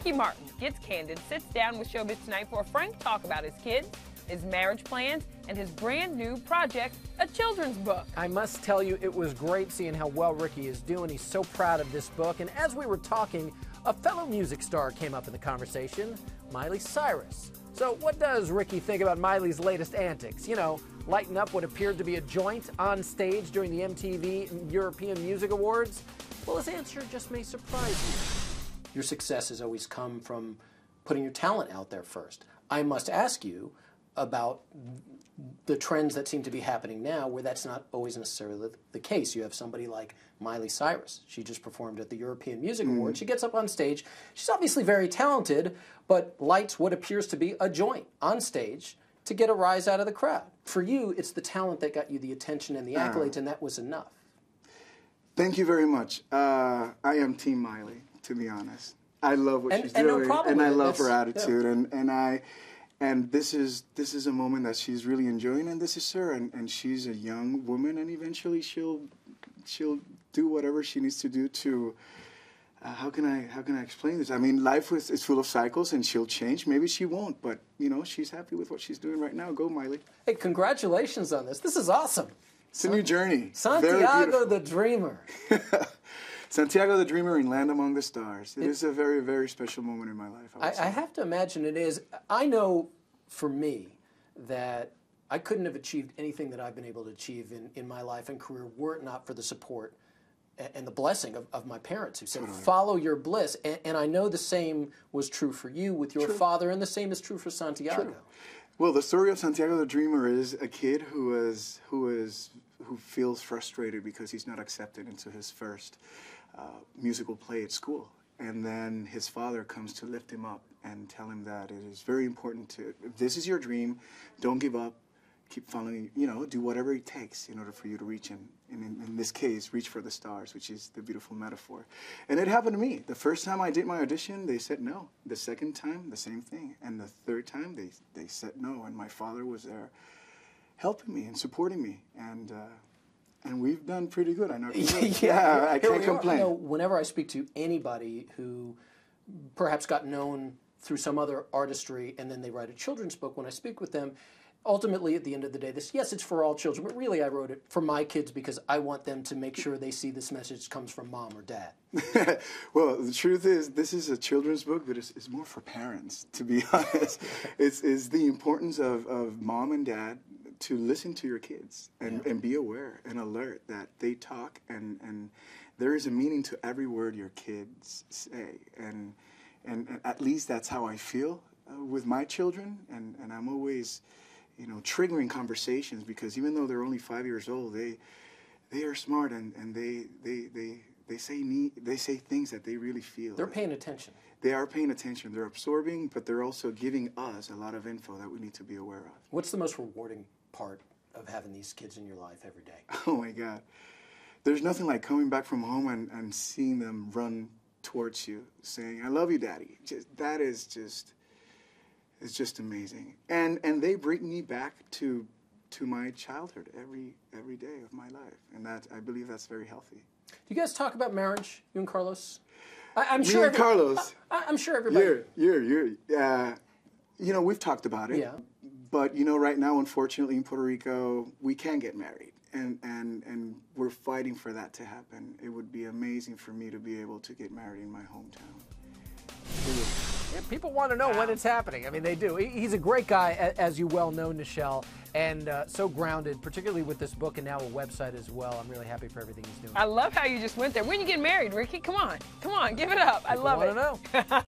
Ricky Martin gets candid, sits down with Showbiz Tonight for a frank talk about his kids, his marriage plans, and his brand new project, a children's book. I must tell you, it was great seeing how well Ricky is doing. He's so proud of this book. And as we were talking, a fellow music star came up in the conversation, Miley Cyrus. So what does Ricky think about Miley's latest antics? You know, lighting up what appeared to be a joint on stage during the MTV European Music Awards? Well, his answer just may surprise you. Your success has always come from putting your talent out there first. I must ask you about the trends that seem to be happening now where that's not always necessarily the case. You have somebody like Miley Cyrus. She just performed at the European Music Awards. She gets up on stage. She's obviously very talented, but lights what appears to be a joint on stage to get a rise out of the crowd. For you, it's the talent that got you the attention and the accolades, and that was enough. Thank you very much. I am Team Miley, to be honest. I love what she's doing, no and I love her yeah. attitude, and this is a moment that she's really enjoying, and this is her, and she's a young woman, and eventually she'll do whatever she needs to do to. How can I explain this? I mean, life is full of cycles, and she'll change. Maybe she won't, but you know, she's happy with what she's doing right now. Go, Miley! Hey, congratulations on this. This is awesome. It's a new journey. Santiago the Dreamer. Santiago the Dreamer in Land Among the Stars. It is a very, very special moment in my life. I have to imagine it is. I know for me that I couldn't have achieved anything that I've been able to achieve in my life and career were it not for the support and the blessing of my parents who said, follow your bliss. And I know the same was true for you with your father, and the same is true for Santiago. True. Well, the story of Santiago the Dreamer is a kid who feels frustrated because he's not accepted into his first musical play at school. And then his father comes to lift him up and tell him that it is very important to, if this is your dream, don't give up, keep following, you know, do whatever it takes in order for you to reach, and in this case, reach for the stars, which is the beautiful metaphor. And it happened to me. The first time I did my audition, they said no. The second time, the same thing. And the third time, they said no. And my father was there helping me and supporting me. And we've done pretty good. I know. Yeah, I can't complain. You know, whenever I speak to anybody who perhaps got known through some other artistry and then they write a children's book, when I speak with them, ultimately at the end of the day, yes, it's for all children, but really I wrote it for my kids because I want them to make sure they see this message comes from mom or dad. Well, the truth is, this is a children's book, but it's more for parents, to be honest. It's the importance of mom and dad to listen to your kids and be aware and alert that they talk and there is a meaning to every word your kids say. And at least that's how I feel with my children. And I'm always, you know, triggering conversations because even though they're only 5 years old, they are smart and they say things that they really feel. They're paying attention. They are paying attention. They're absorbing, but they're also giving us a lot of info that we need to be aware of. What's the most rewarding part of having these kids in your life every day? Oh my God. There's nothing like coming back from home and seeing them run towards you saying, I love you, Daddy. It's just amazing. And they bring me back to my childhood every day of my life. And I believe that's very healthy. Do you guys talk about marriage, you and Carlos? I'm sure. Me and Carlos. I'm sure everybody. You know, we've talked about it. Yeah. But you know, right now, unfortunately, in Puerto Rico, we can't get married, and we're fighting for that to happen. It would be amazing for me to be able to get married in my hometown. Yeah, people want to know when it's happening. I mean, they do. He's a great guy, as you well know, Nichelle, and so grounded, particularly with this book and now a website as well. I'm really happy for everything he's doing. I love how you just went there. When you get married, Ricky? Come on, give it up. I love it. I want to know.